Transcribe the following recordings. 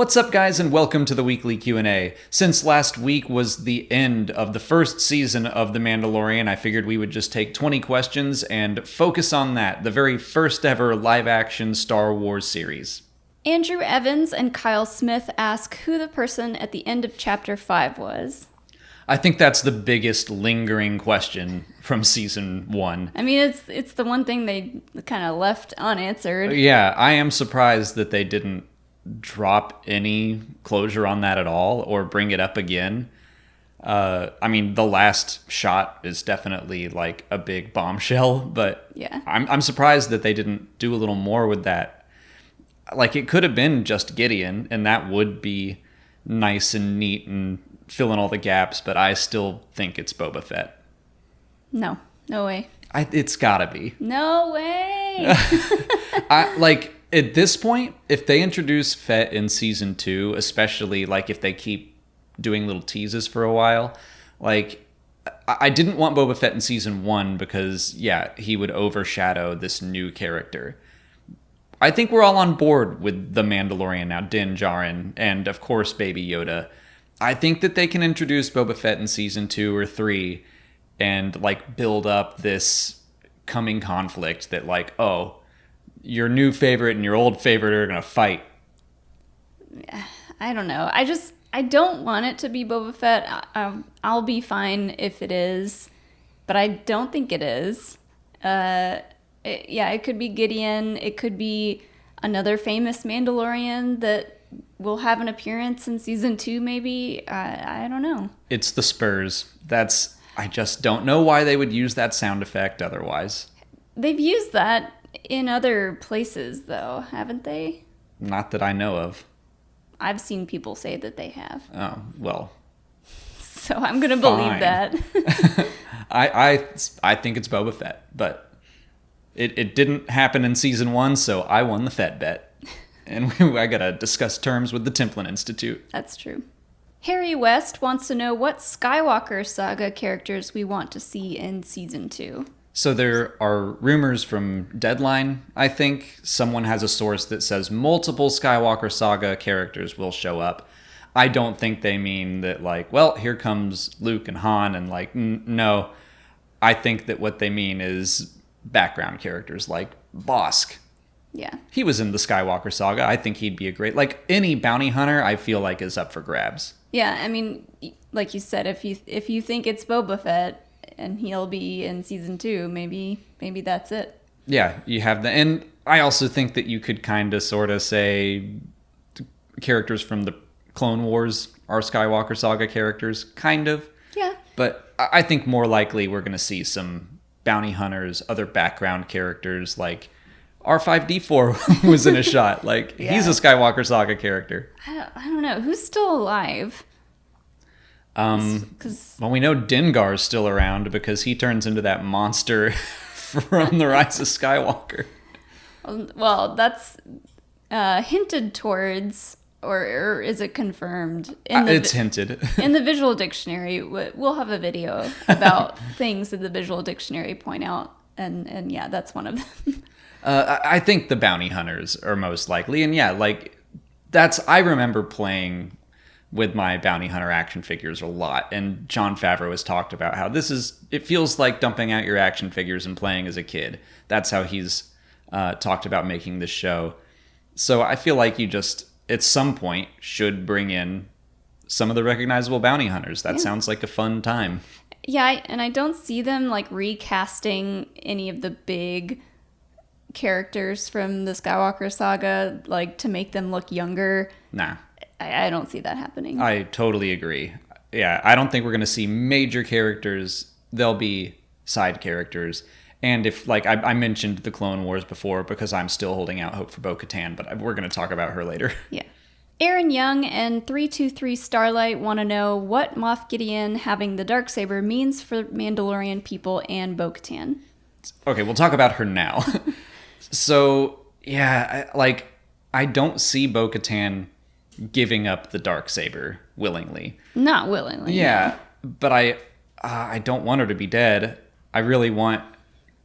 What's up, guys, and welcome to the weekly Q&A. Since last week was the end of the first season of The Mandalorian, I figured we would just take 20 questions and focus on that, the very first ever live-action Star Wars series. Andrew Evans and Kyle Smith ask who the person at the end of Chapter 5 was. I think that's the biggest lingering question from Season 1. I mean, it's the one thing they kind of left unanswered. Yeah, I am surprised that they didn't drop any closure on that at all or bring it up again. I mean, the last shot is definitely like a big bombshell, but yeah. I'm surprised that they didn't do a little more with that. Like, it could have been just Gideon, and that would be nice and neat and fill in all the gaps, but I still think it's Boba Fett. No way. It's gotta be. No way. At this point, if they introduce Fett in season 2, especially like if they keep doing little teases for a while, like I didn't want Boba Fett in season 1 because, yeah, he would overshadow this new character. I think we're all on board with the Mandalorian now, Din Djarin, and of course Baby Yoda. I think that they can introduce Boba Fett in season 2 or 3 and like build up this coming conflict that like, oh, your new favorite and your old favorite are going to fight. I don't know. I don't want it to be Boba Fett. I'll be fine if it is, but I don't think it is. It could be Gideon. It could be another famous Mandalorian that will have an appearance in season 2, maybe. I don't know. It's the Spurs. I just don't know why they would use that sound effect otherwise. They've used that in other places, though, haven't they? Not that I know of. I've seen people say that they have. Oh, well. So I'm going to believe that. I think it's Boba Fett, but it didn't happen in season 1, so I won the Fett bet. And I got to discuss terms with the Templin Institute. That's true. Harry West wants to know what Skywalker Saga characters we want to see in season 2. So there are rumors from Deadline, I think. Someone has a source that says multiple Skywalker Saga characters will show up. I don't think they mean that, like, well, here comes Luke and Han, and, like, no. I think that what they mean is background characters, like Bosk. Yeah. He was in the Skywalker Saga. I think he'd be a great... Like, any bounty hunter, I feel like, is up for grabs. Yeah, I mean, like you said, if you think it's Boba Fett and he'll be in season 2, maybe that's it. Yeah, you have that. And I also think that you could kind of sort of say characters from the Clone Wars are Skywalker Saga characters, kind of. Yeah. But I think more likely we're going to see some bounty hunters, other background characters, like R5-D4 was in a shot. Like, yeah. He's a Skywalker Saga character. I don't know. Who's still alive? Well, we know Dengar's still around because he turns into that monster from The Rise of Skywalker. Well, that's hinted towards, or is it confirmed? It's hinted. In the visual dictionary, we'll have a video about things that the visual dictionary point out, and yeah, that's one of them. I think the bounty hunters are most likely, and yeah, like I remember playing with my bounty hunter action figures a lot, and Jon Favreau has talked about how it feels like dumping out your action figures and playing as a kid. That's how he's talked about making this show. So I feel like you just, at some point, should bring in some of the recognizable bounty hunters. That sounds like a fun time. Yeah, and I don't see them like recasting any of the big characters from the Skywalker Saga, like to make them look younger. Nah. I don't see that happening. I totally agree. Yeah, I don't think we're going to see major characters. There'll be side characters. And if, like, I mentioned the Clone Wars before because I'm still holding out hope for Bo-Katan, but we're going to talk about her later. Yeah. Aaron Young and 323 Starlight want to know what Moff Gideon having the Dark Saber means for Mandalorian people and Bo-Katan. Okay, we'll talk about her now. So, yeah, I don't see Bo-Katan giving up the Dark Saber willingly. Not willingly. Yeah, no. But I don't want her to be dead. I really want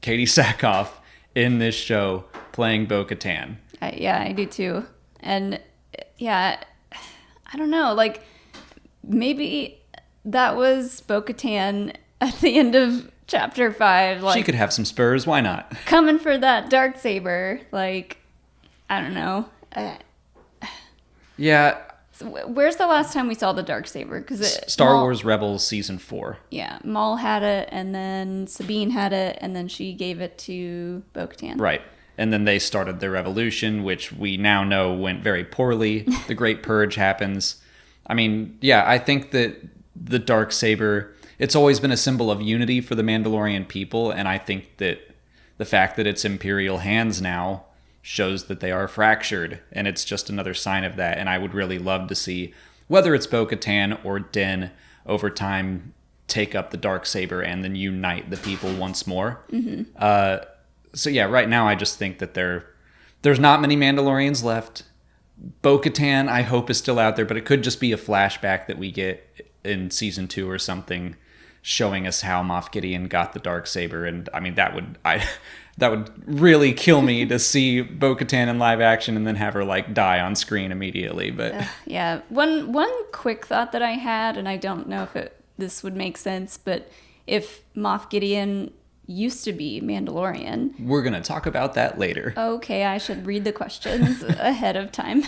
Katie Sackhoff in this show playing Bo-Katan. Yeah, I do too. And yeah, I don't know, like maybe that was Bo-Katan at the end of chapter 5. Like, she could have some spurs. Why not? coming for that Dark Saber. Like, I don't know. Yeah. So where's the last time we saw the Dark Saber? Because Star Wars Rebels Season 4. Yeah, Maul had it, and then Sabine had it, and then she gave it to Bo-Katan. Right. And then they started their revolution, which we now know went very poorly. The Great Purge happens. I mean, yeah, I think that the Dark Saber, it's always been a symbol of unity for the Mandalorian people, and I think that the fact that it's Imperial hands now shows that they are fractured, and it's just another sign of that. And I would really love to see, whether it's Bo-Katan or Din, over time, take up the Dark Saber and then unite the people once more. Mm-hmm. So yeah, right now I just think that there's not many Mandalorians left. Bo-Katan, I hope, is still out there, but it could just be a flashback that we get in season 2 or something, showing us how Moff Gideon got the Dark Saber. And I mean, that would really kill me to see Bo-Katan in live action and then have her like die on screen immediately. But yeah, one quick thought that I had, and I don't know if this would make sense, but if Moff Gideon used to be Mandalorian. We're going to talk about that later. Okay, I should read the questions ahead of time.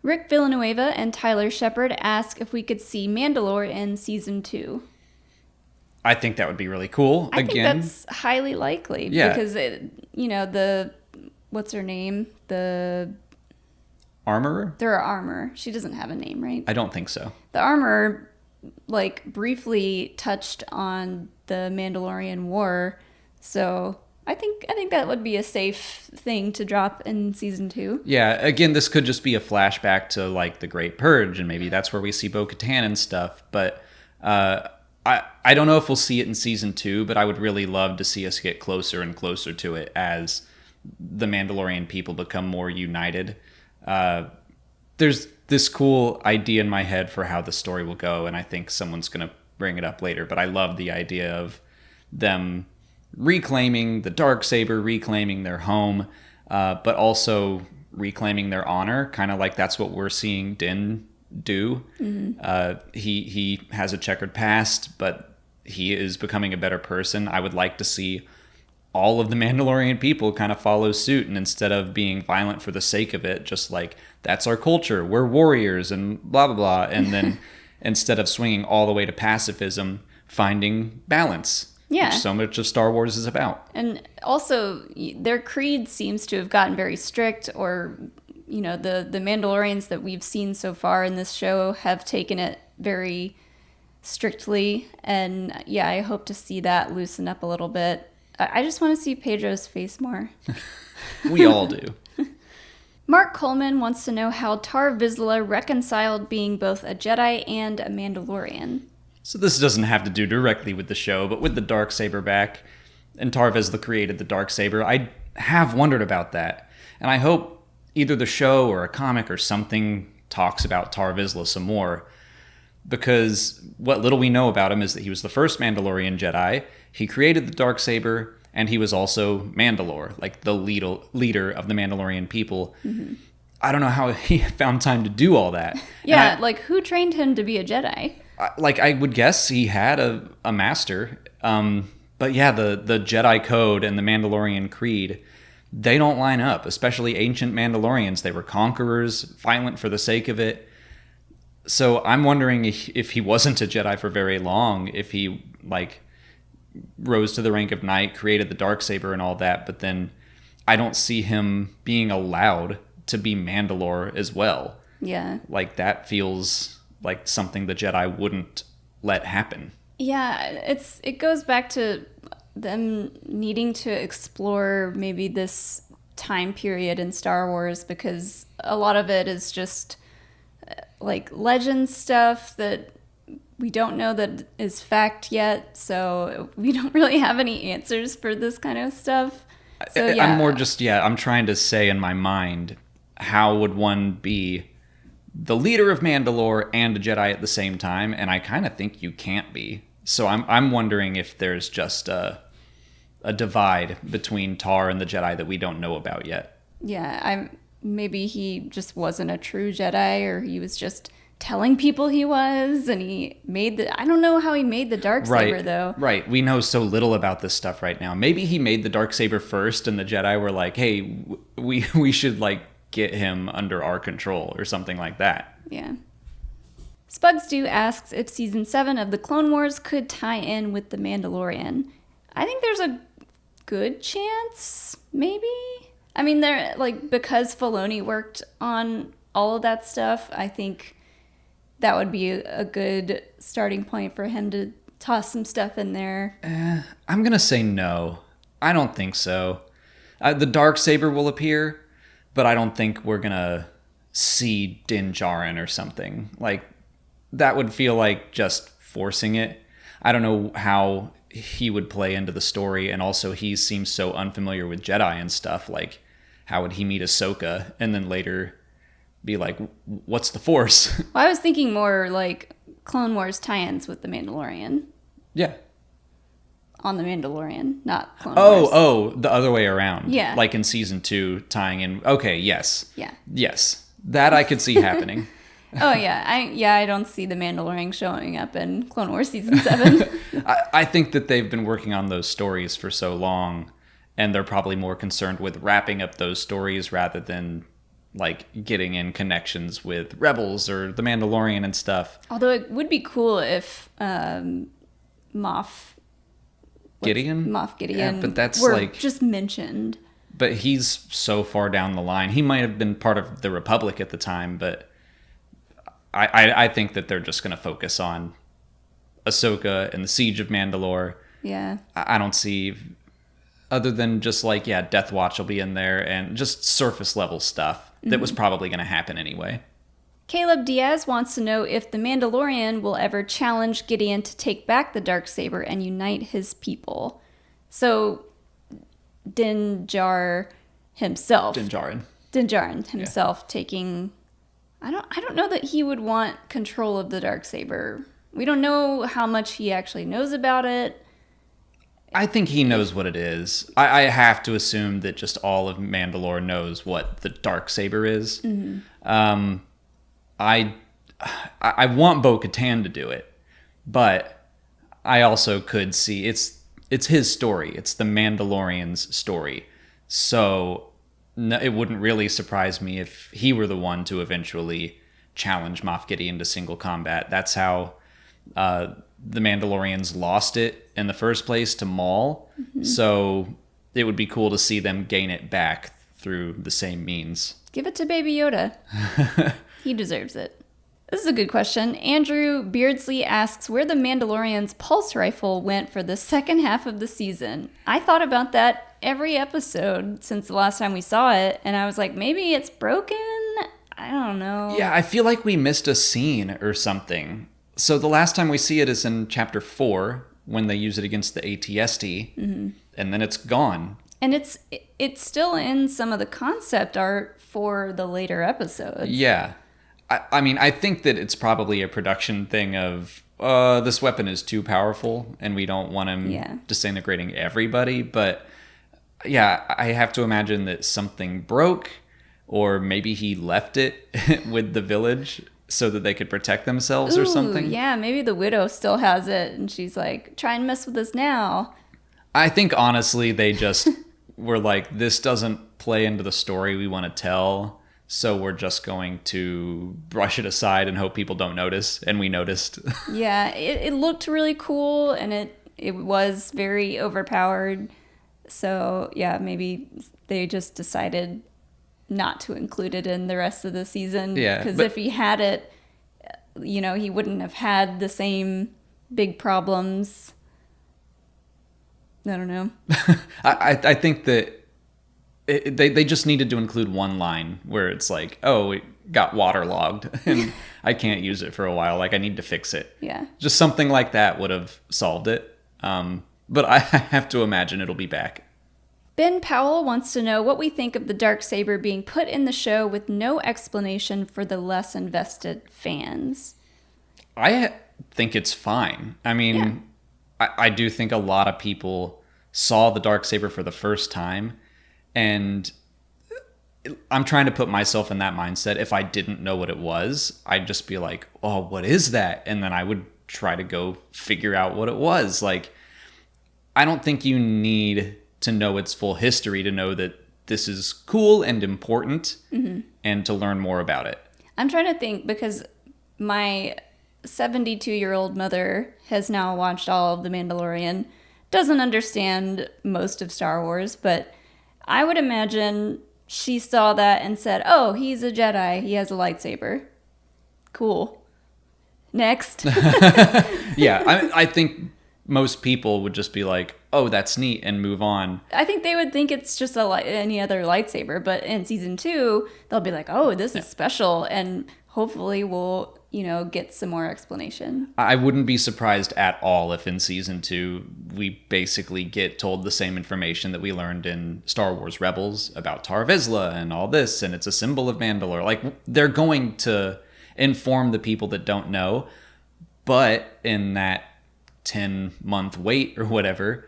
Rick Villanueva and Tyler Shepard ask if we could see Mandalore in season 2. I think that would be really cool. I think that's highly likely. Yeah. Because, what's her name? The Armorer? Their armor. She doesn't have a name, right? I don't think so. The armor, like, briefly touched on the Mandalorian War, so I think that would be a safe thing to drop in season 2. Yeah, again, this could just be a flashback to like the Great Purge, and maybe that's where we see Bo-Katan and stuff. But I don't know if we'll see it in season 2, but I would really love to see us get closer and closer to it as the Mandalorian people become more united. There's this cool idea in my head for how the story will go, and I think someone's going to bring it up later, but I love the idea of them reclaiming the Dark Saber, reclaiming their home, but also reclaiming their honor, kind of like that's what we're seeing Din do. Mm-hmm. He has a checkered past, but he is becoming a better person. I would like to see all of the Mandalorian people kind of follow suit, and instead of being violent for the sake of it, just like, that's our culture, we're warriors and blah, blah, blah. And then instead of swinging all the way to pacifism, finding balance. Yeah. Which so much of Star Wars is about. And also, their creed seems to have gotten very strict, or, the Mandalorians that we've seen so far in this show have taken it very strictly. And yeah, I hope to see that loosen up a little bit. I just want to see Pedro's face more. We all do. Mark Coleman wants to know how Tarr vizla reconciled being both a Jedi and a Mandalorian. So this doesn't have to do directly with the show, but with the Dark Saber back, and Tarr vizla created the Dark Saber, I have wondered about that. And I hope either the show or a comic or something talks about Tarr vizla some more, because what little we know about him is that he was the first Mandalorian Jedi, he created the Dark Saber, and he was also Mandalore, like the leader of the Mandalorian people. Mm-hmm. I don't know how he found time to do all that. Yeah, who trained him to be a Jedi? I would guess he had a master. But yeah, the Jedi Code and the Mandalorian Creed, they don't line up, especially ancient Mandalorians. They were conquerors, violent for the sake of it. So I'm wondering if he wasn't a Jedi for very long, if he, rose to the rank of knight, created the Darksaber and all that, but then I don't see him being allowed to be Mandalore as well. Yeah. That feels like something the Jedi wouldn't let happen. Yeah, it goes back to them needing to explore maybe this time period in Star Wars, because a lot of it is just legend stuff that we don't know that is fact yet, so we don't really have any answers for this kind of stuff. So, yeah. I'm more just, I'm trying to say in my mind, how would one be the leader of Mandalore and a Jedi at the same time? And I kind of think you can't be. So I'm wondering if there's just a a divide between Tarr and the Jedi that we don't know about yet. Yeah, maybe he just wasn't a true Jedi, or he was just telling people he was, and he made I don't know how he made the Dark Saber, though. Right. We know so little about this stuff right now. Maybe he made the Dark Saber first, and the Jedi were like, hey, we should, like, get him under our control or something like that. Yeah. Spugstew asks if Season 7 of The Clone Wars could tie in with The Mandalorian. I think there's a good chance, maybe? I mean, because Filoni worked on all of that stuff, I think that would be a good starting point for him to toss some stuff in there. I'm going to say no. I don't think so. The Dark Saber will appear, but I don't think we're going to see Din Djarin or something. Like, that would feel like just forcing it. I don't know how he would play into the story, and also he seems so unfamiliar with Jedi and stuff. Like, how would he meet Ahsoka and then later be like, what's the Force? Well, I was thinking more like Clone Wars tie-ins with The Mandalorian. Yeah. On The Mandalorian, not Clone Wars. Oh, the other way around. Yeah. Like in Season 2, tying in. Okay, yes. Yeah. Yes. That I could see happening. Oh, yeah. I don't see The Mandalorian showing up in Clone Wars Season 7. I think that they've been working on those stories for so long, and they're probably more concerned with wrapping up those stories rather than, like, getting in connections with Rebels or The Mandalorian and stuff. Although it would be cool if Gideon? Moff Gideon Yeah, but that's were like just mentioned. But he's so far down the line. He might have been part of the Republic at the time, but I think that they're just going to focus on Ahsoka and the Siege of Mandalore. Yeah. I don't see, other than just like, yeah, Death Watch will be in there and just surface level stuff that was probably going to happen anyway. Caleb Diaz wants to know if the Mandalorian will ever challenge Gideon to take back the Dark Saber and unite his people. So Din Djarin himself. Din Djarin. Din Djarin himself taking. I don't know that he would want control of the Dark Saber. We don't know how much he actually knows about it. I think he knows what it is. I have to assume that just all of Mandalore knows what the Dark Saber is. Mm-hmm. I want Bo-Katan to do it, but I also could see it's his story. It's the Mandalorian's story. So it wouldn't really surprise me if he were the one to eventually challenge Moff Gideon to single combat. That's how the Mandalorians lost it in the first place to Maul. Mm-hmm. So it would be cool to see them gain it back through the same means. Give it to Baby Yoda. He deserves it. This is a good question. Andrew Beardsley asks where the Mandalorian's pulse rifle went for the second half of the season. I thought about that every episode since the last time we saw it, and I was like, maybe it's broken? I don't know. Yeah, I feel like we missed a scene or something. So the last time we see it is in Chapter 4, when they use it against the AT-ST, and then it's gone. And it's still in some of the concept art for the later episodes. Yeah. I mean, I think that it's probably a production thing of, this weapon is too powerful, and we don't want him disintegrating everybody. But, yeah, I have to imagine that something broke, or maybe he left it with the village so that they could protect themselves or something. Yeah, maybe the widow still has it, and she's like, try and mess with us now. I think, honestly, they just were like, this doesn't play into the story we want to tell, so we're just going to brush it aside and hope people don't notice. And we noticed. Yeah, it looked really cool, and it was very overpowered. So, yeah, maybe they just decided not to include it in the rest of the season. Yeah. Because if he had it, he wouldn't have had the same big problems. I don't know. I think that they just needed to include one line where it's like, oh, it got waterlogged and I can't use it for a while. Like, I need to fix it. Yeah. Just something like that would have solved it. But I have to imagine it'll be back. Ben Powell wants to know what we think of the Dark Saber being put in the show with no explanation for the less invested fans. I think it's fine. I mean, I do think a lot of people saw the Dark Saber for the first time, and I'm trying to put myself in that mindset. If I didn't know what it was, I'd just be like, oh, what is that? And then I would try to go figure out what it was. Like, I don't think you need to know its full history to know that this is cool and important and to learn more about it. I'm trying to think because my 72-year-old mother has now watched all of The Mandalorian, doesn't understand most of Star Wars, but I would imagine she saw that and said, oh, he's a Jedi. He has a lightsaber. Cool. Next. Yeah, I think most people would just be like, oh, that's neat, and move on. I think they would think it's just any other lightsaber, but in season 2, they'll be like, oh, this is special, and hopefully we'll, get some more explanation. I wouldn't be surprised at all if in season 2 we basically get told the same information that we learned in Star Wars Rebels about Tarr vizla and all this, and it's a symbol of Mandalore. Like, they're going to inform the people that don't know, but in that 10-month wait or whatever,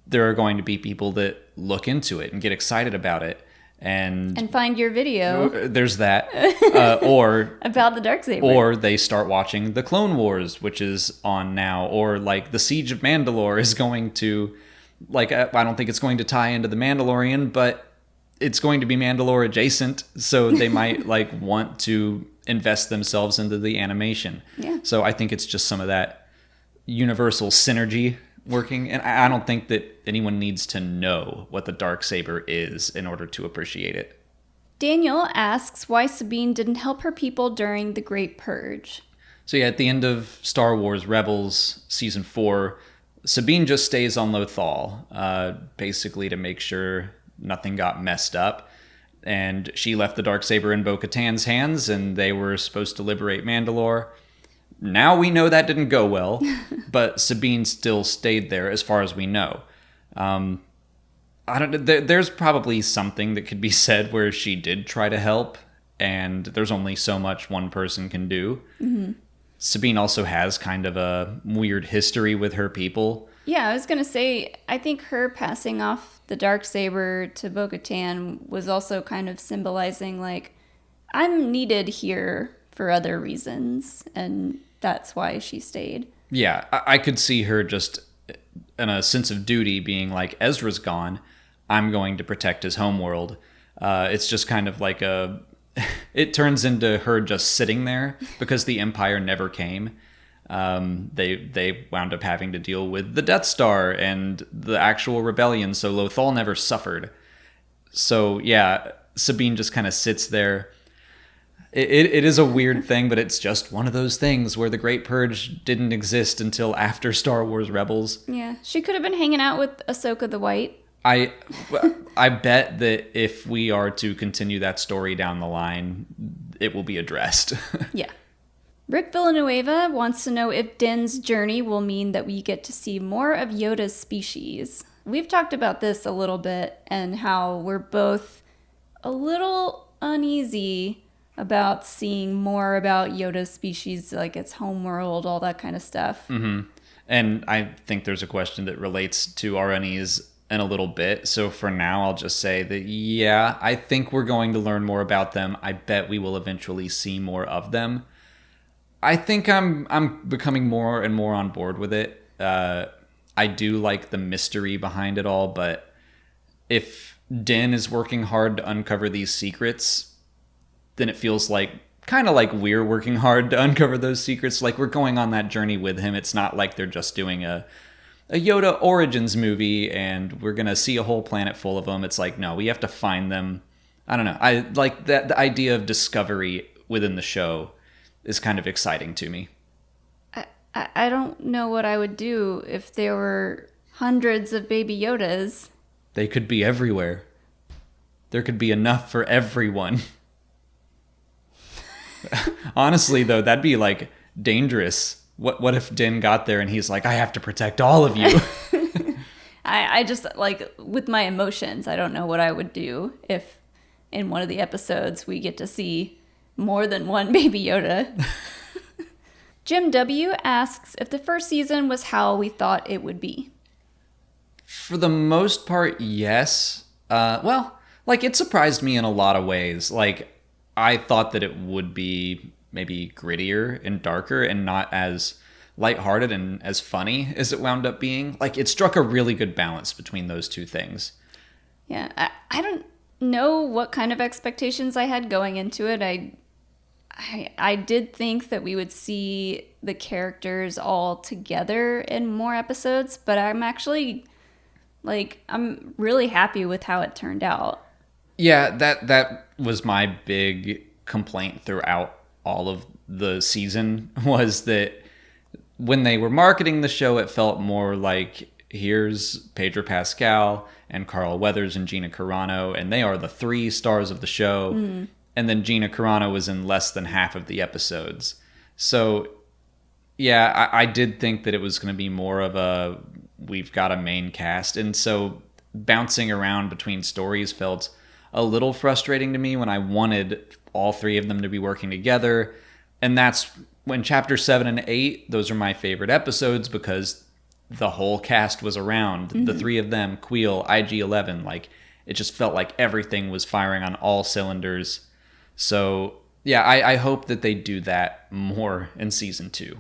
there are going to be people that look into it and get excited about it. And find your video. There's that. Or about the Dark Saber. Or they start watching the Clone Wars, which is on now. Or like the Siege of Mandalore is going to, like, I don't think it's going to tie into the Mandalorian, but it's going to be Mandalore adjacent. So they might like want to invest themselves into the animation. Yeah. So I think it's just some of that universal synergy working, and I don't think that anyone needs to know what the Dark Saber is in order to appreciate it. Daniel asks why Sabine didn't help her people during the Great Purge. So yeah, at the end of Star Wars Rebels Season 4, Sabine just stays on Lothal, basically to make sure nothing got messed up. And she left the Dark Saber in Bo-Katan's hands, and they were supposed to liberate Mandalore. Now we know that didn't go well, but Sabine still stayed there as far as we know. There's probably something that could be said where she did try to help, and there's only so much one person can do. Mm-hmm. Sabine also has kind of a weird history with her people. Yeah, I was going to say, I think her passing off the Dark Saber to Bo-Katan was also kind of symbolizing, like, I'm needed here for other reasons, and that's why she stayed. Yeah, I could see her just in a sense of duty being like, Ezra's gone, I'm going to protect his homeworld. It's just kind of like it turns into her just sitting there because the Empire never came. They wound up having to deal with the Death Star and the actual rebellion, so Lothal never suffered. So yeah, Sabine just kind of sits there. It is a weird thing, but it's just one of those things where the Great Purge didn't exist until after Star Wars Rebels. Yeah, she could have been hanging out with Ahsoka the White. I bet that if we are to continue that story down the line, it will be addressed. Yeah. Rick Villanueva wants to know if Din's journey will mean that we get to see more of Yoda's species. We've talked about this a little bit and how we're both a little uneasy about seeing more about Yoda's species, like its homeworld, all that kind of stuff. Mm-hmm. And I think there's a question that relates to our unease in a little bit. So for now, I'll just say that, yeah, I think we're going to learn more about them. I bet we will eventually see more of them. I think I'm becoming more and more on board with it. I do like the mystery behind it all, but if Din is working hard to uncover these secrets, then it feels like kind of like we're working hard to uncover those secrets. Like we're going on that journey with him. It's not like they're just doing a Yoda Origins movie and we're going to see a whole planet full of them. It's like, no, we have to find them. I don't know. I like that the idea of discovery within the show is kind of exciting to me. I don't know what I would do if there were hundreds of baby Yodas. They could be everywhere. There could be enough for everyone. Honestly, though, that'd be like dangerous. What if Din got there and he's like, I have to protect all of you? I just, like, with my emotions, I don't know what I would do if in one of the episodes we get to see more than one baby Yoda. Jim W. asks if the first season was how we thought it would be. For the most part, yes. Well, Like, it surprised me in a lot of ways. Like, I thought that it would be maybe grittier and darker and not as lighthearted and as funny as it wound up being. Like, it struck a really good balance between those two things. Yeah, I don't know what kind of expectations I had going into it. I did think that we would see the characters all together in more episodes, but I'm actually, like, I'm really happy with how it turned out. Yeah, that was my big complaint throughout all of the season, was that when they were marketing the show, it felt more like, here's Pedro Pascal and Carl Weathers and Gina Carano, and they are the 3 stars of the show. And then Gina Carano was in less than half of the episodes. So, yeah, I did think that it was going to be more of a, we've got a main cast. And so bouncing around between stories felt a little frustrating to me when I wanted all 3 of them to be working together. And that's when Chapter 7 and 8, those are my favorite episodes because the whole cast was around. The 3 of them, Queel, IG-11, like, it just felt like everything was firing on all cylinders. So, yeah, I hope that they do that more in season 2.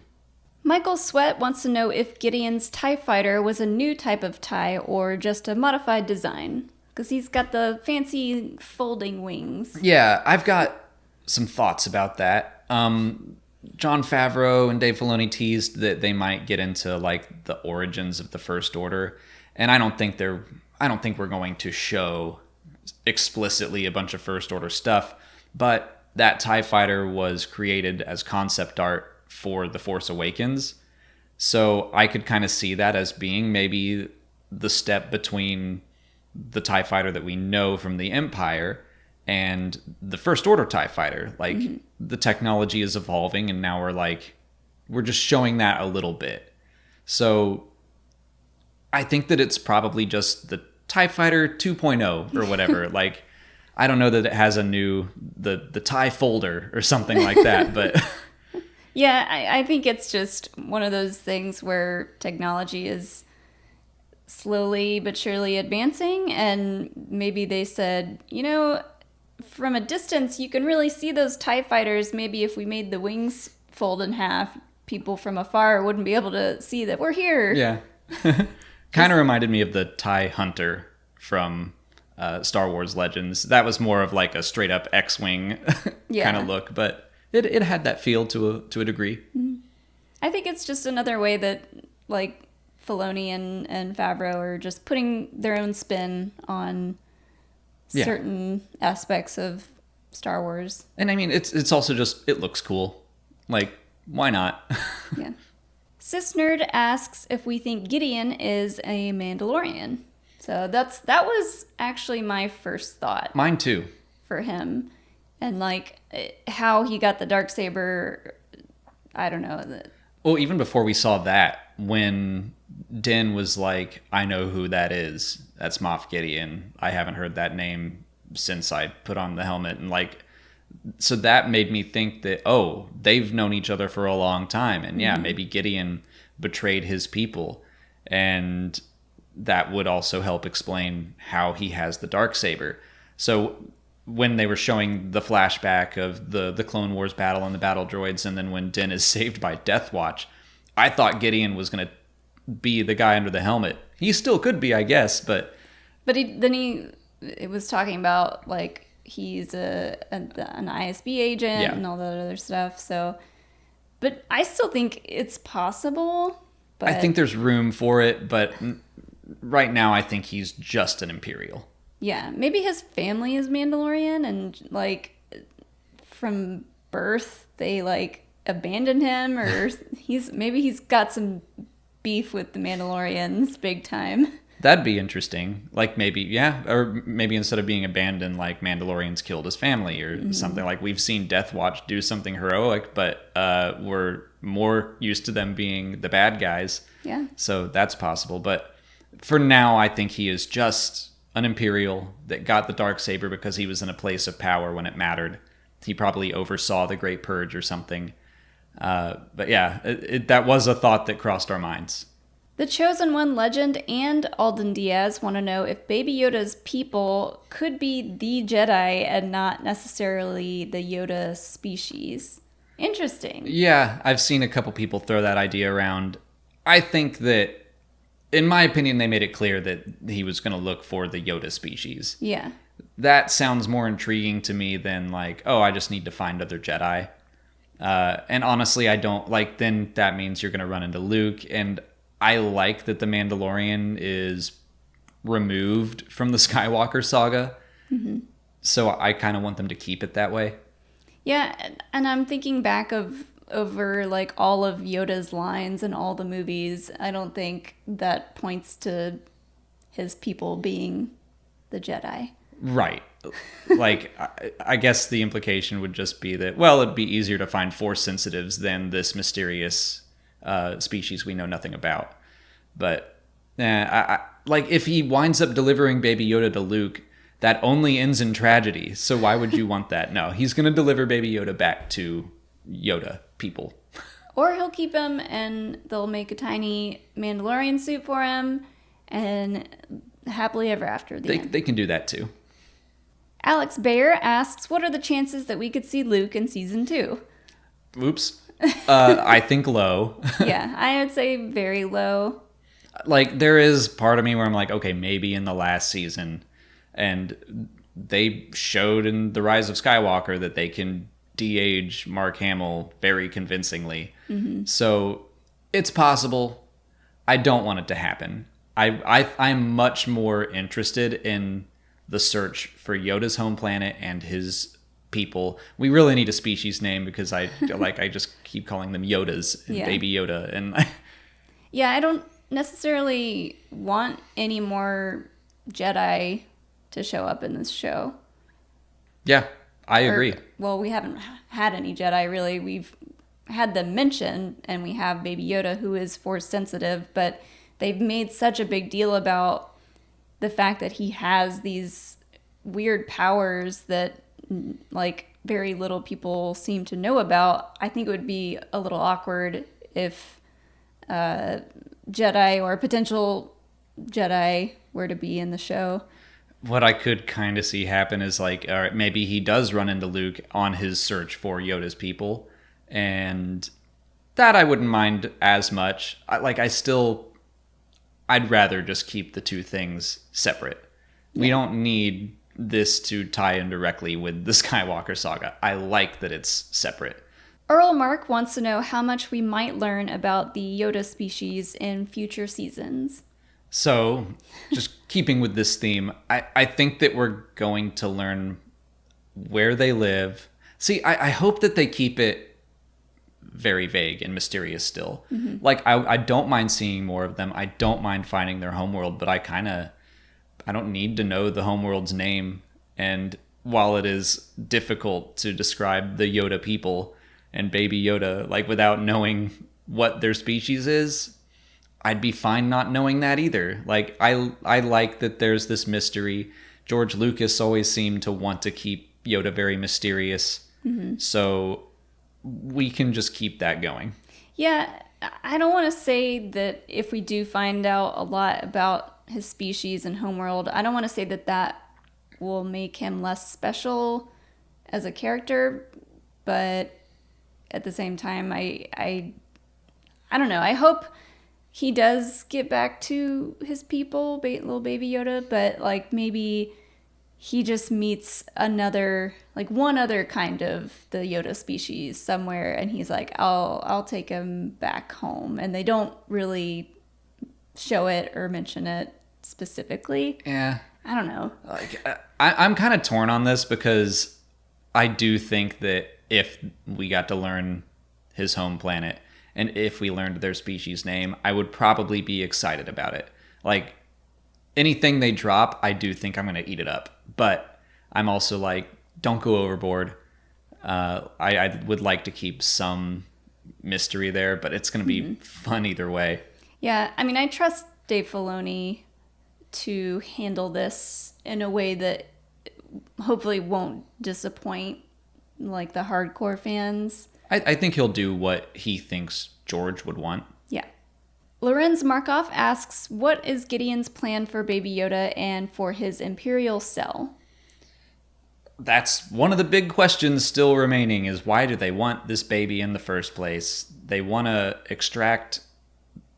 Michael Sweat wants to know if Gideon's TIE fighter was a new type of TIE or just a modified design. Because he's got the fancy folding wings. Yeah, I've got some thoughts about that. Jon Favreau and Dave Filoni teased that they might get into, like, the origins of the First Order. And I don't think we're going to show explicitly a bunch of First Order stuff. But that TIE fighter was created as concept art for The Force Awakens. So I could kind of see that as being maybe the step between the TIE fighter that we know from the Empire and the First Order TIE fighter. Like, the technology is evolving, and now we're just showing that a little bit. So I think that it's probably just the TIE fighter 2.0 or whatever. Like, I don't know that it has a new, the TIE folder or something like that, but... Yeah, I think it's just one of those things where technology is slowly but surely advancing, and maybe they said, from a distance you can really see those TIE fighters. Maybe if we made the wings fold in half, people from afar wouldn't be able to see that we're here. Yeah. Kind of reminded me of the TIE Hunter from Star Wars Legends. That was more of like a straight up X-Wing kind of look, but it had that feel to a degree. I think it's just another way that, like, Filoni and Favreau are just putting their own spin on certain aspects of Star Wars. And I mean, it's also just, it looks cool. Like, why not? Yeah. Sis Nerd asks if we think Gideon is a Mandalorian. So that was actually my first thought. Mine too. For him. And, like, how he got the Dark Saber, I don't know. Well, even before we saw that, when Din was like, I know who that is. That's Moff Gideon. I haven't heard that name since I put on the helmet. And, like, so that made me think that, oh, they've known each other for a long time. And yeah, maybe Gideon betrayed his people. And that would also help explain how he has the Dark Saber. So when they were showing the flashback of the Clone Wars battle and the battle droids, and then when Din is saved by Death Watch, I thought Gideon was going to be the guy under the helmet. He still could be, I guess, but it was talking about, like, he's an ISB agent and all that other stuff. So, but I still think it's possible. But I think there's room for it, but right now I think he's just an Imperial. Yeah, maybe his family is Mandalorian, and, like, from birth they, like, abandoned him, or he's got some beef with the Mandalorians big time. That'd be interesting. Like, maybe, or maybe instead of being abandoned, like, Mandalorians killed his family or something. Like, we've seen Death Watch do something heroic, but we're more used to them being the bad guys. Yeah. So that's possible. But for now, I think he is just an Imperial that got the Dark Saber because he was in a place of power when it mattered. He probably oversaw the Great Purge or something. But yeah, that was a thought that crossed our minds. The Chosen One legend and Alden Diaz want to know if Baby Yoda's people could be the Jedi and not necessarily the Yoda species. Interesting. Yeah, I've seen a couple people throw that idea around. I think that, in my opinion, they made it clear that he was going to look for the Yoda species. Yeah. That sounds more intriguing to me than like, oh, I just need to find other Jedi. And honestly, I don't like, then that means you're going to run into Luke. And I like that the Mandalorian is removed from the Skywalker Saga. Mm-hmm. So I kind of want them to keep it that way. Yeah, and I'm thinking back over like all of Yoda's lines in all the movies. I don't think that points to his people being the Jedi. Right. Like, I guess the implication would just be that, well, it'd be easier to find Force sensitives than this mysterious species we know nothing about. But like, if he winds up delivering Baby Yoda to Luke, that only ends in tragedy. So why would you want that? No, he's going to deliver Baby Yoda back to Yoda people. Or he'll keep him and they'll make a tiny Mandalorian suit for him and happily ever after the end. They can do that too. Alex Bayer asks, what are the chances that we could see Luke in season 2? Oops. I think low. Yeah, I would say very low. Like, there is part of me where I'm like, okay, maybe in the last season. And they showed in The Rise of Skywalker that they can de-age Mark Hamill very convincingly. Mm-hmm. So it's possible. I don't want it to happen. I'm much more interested in the search for Yoda's home planet and his people. We really need a species name because I just keep calling them Yodas and Baby Yoda. And yeah, I don't necessarily want any more Jedi to show up in this show. Yeah, I agree. Well, we haven't had any Jedi really. We've had them mentioned, and we have Baby Yoda who is Force sensitive, but they've made such a big deal about the fact that he has these weird powers that like very little people seem to know about. I think it would be a little awkward if Jedi or a potential Jedi were to be in the show. What I could kind of see happen is like, all right, maybe he does run into Luke on his search for Yoda's people, and that I wouldn't mind as much. I'd rather just keep the two things separate. Yeah. We don't need this to tie in directly with the Skywalker Saga. I like that it's separate. Earl Mark wants to know how much we might learn about the Yoda species in future seasons. So, just keeping with this theme, I think that we're going to learn where they live. See, I hope that they keep it very vague and mysterious still. Mm-hmm. Like, I don't mind seeing more of them. I don't mind finding their homeworld, but I don't need to know the homeworld's name. And while it is difficult to describe the Yoda people and Baby Yoda, like, without knowing what their species is, I'd be fine not knowing that either. Like, I like that there's this mystery. George Lucas always seemed to want to keep Yoda very mysterious. Mm-hmm. So we can just keep that going. Yeah, I don't want to say that if we do find out a lot about his species and homeworld, I don't want to say that will make him less special as a character, but at the same time, I don't know. I hope he does get back to his people, little Baby Yoda, but like maybe he just meets one other kind of the Yoda species somewhere, and he's like, I'll take him back home, and they don't really show it or mention it specifically. Yeah, I don't know. Like, I'm kind of torn on this because I do think that if we got to learn his home planet, and if we learned their species name, I would probably be excited about it. Like, anything they drop, I do think I'm going to eat it up. But I'm also like, don't go overboard. I would like to keep some mystery there, but it's going to be fun either way. Yeah, I mean, I trust Dave Filoni to handle this in a way that hopefully won't disappoint like the hardcore fans. I think he'll do what he thinks George would want. Yeah. Lorenz Markov asks, what is Gideon's plan for Baby Yoda and for his Imperial cell? That's one of the big questions still remaining, is why do they want this baby in the first place? They want to extract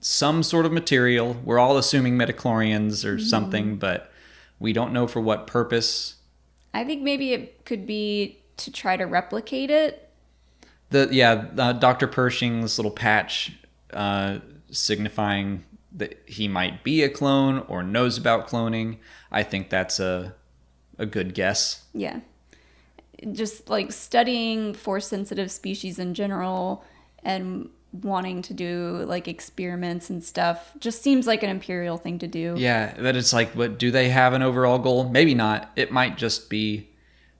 some sort of material. We're all assuming midichlorians or something, but we don't know for what purpose. I think maybe it could be to try to replicate it. Dr. Pershing's little patch signifying that he might be a clone or knows about cloning. I think that's a good guess. Yeah. Just like studying force-sensitive species in general and wanting to do like experiments and stuff just seems like an Imperial thing to do. Yeah, that it's like, but do they have an overall goal? Maybe not. It might just be,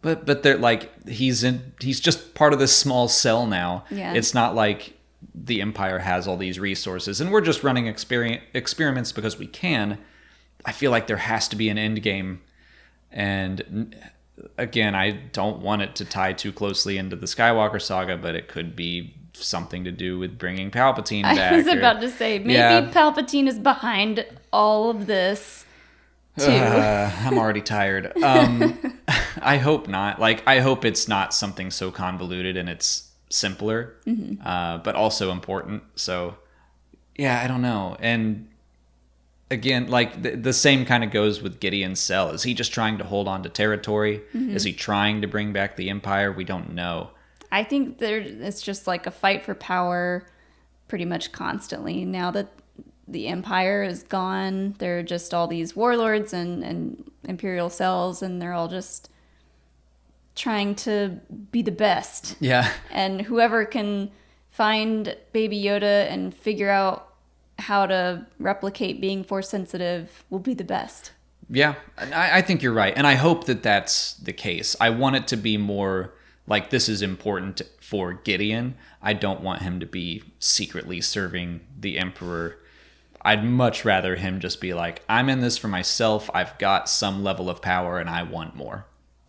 but they're like, he's just part of this small cell now. Yeah. It's not like the Empire has all these resources and we're just running experiments because we can. I feel like there has to be an end game. And again, I don't want it to tie too closely into the Skywalker Saga, but it could be something to do with bringing Palpatine back. I was about to say, maybe Palpatine is behind all of this, too. I'm already tired. I hope not. Like, I hope it's not something so convoluted and it's simpler, but also important. So, yeah, I don't know. And again, like the same kind of goes with Gideon's cell. Is he just trying to hold on to territory? Is he trying to bring back the Empire? We don't know. I think it's just like a fight for power pretty much constantly. Now that the Empire is gone, there are just all these warlords and Imperial cells, and they're all just trying to be the best. Yeah. And whoever can find Baby Yoda and figure out how to replicate being force sensitive will be the best. Yeah, I think you're right. And I hope that that's the case. I want it to be more like this is important for Gideon. I don't want him to be secretly serving the Emperor. I'd much rather him just be like, I'm in this for myself. I've got some level of power and I want more.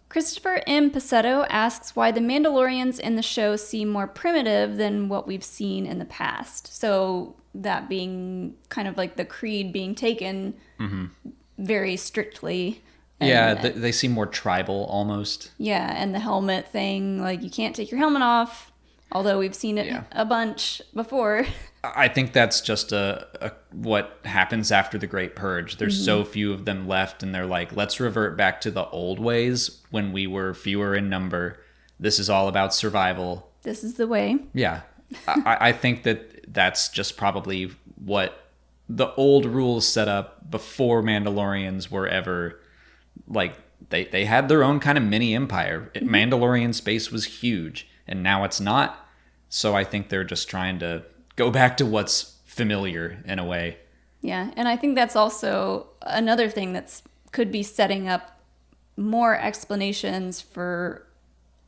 Christopher M. Pacetto asks why the Mandalorians in the show seem more primitive than what we've seen in the past. So that being kind of like the creed being taken very strictly. And, they seem more tribal almost. Yeah, and the helmet thing, like you can't take your helmet off, although we've seen it a bunch before. I think that's just what happens after the Great Purge. There's so few of them left, and they're like, let's revert back to the old ways when we were fewer in number. This is all about survival. This is the way. Yeah. I think that's just probably what the old rules set up before Mandalorians were ever, like, they had their own kind of mini empire. Mandalorian space was huge, and now it's not. So I think they're just trying to go back to what's familiar in a way. Yeah, and I think that's also another thing that's could be setting up more explanations for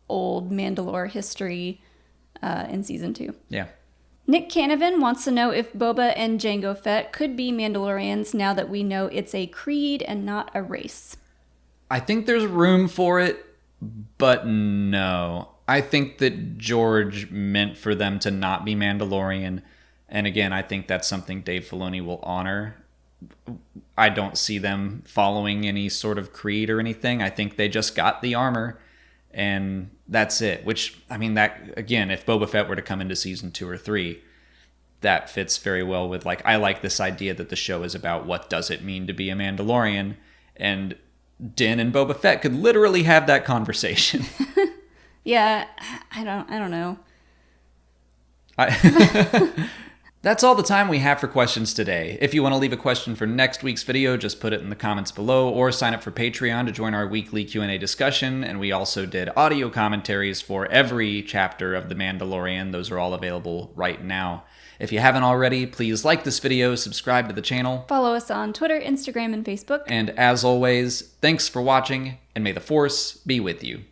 old Mandalore history in season 2. Yeah. Nick Canavan wants to know if Boba and Jango Fett could be Mandalorians now that we know it's a creed and not a race. I think there's room for it, but no. I think that George meant for them to not be Mandalorian. And again, I think that's something Dave Filoni will honor. I don't see them following any sort of creed or anything. I think they just got the armor and that's it. Which, I mean, that again, if Boba Fett were to come into season 2 or 3, that fits very well with, like, I like this idea that the show is about what does it mean to be a Mandalorian, and Din and Boba Fett could literally have that conversation. Yeah, I don't know. That's all the time we have for questions today. If you want to leave a question for next week's video, just put it in the comments below or sign up for Patreon to join our weekly Q&A discussion. And we also did audio commentaries for every chapter of The Mandalorian. Those are all available right now. If you haven't already, please like this video, subscribe to the channel. Follow us on Twitter, Instagram, and Facebook. And as always, thanks for watching, and may the Force be with you.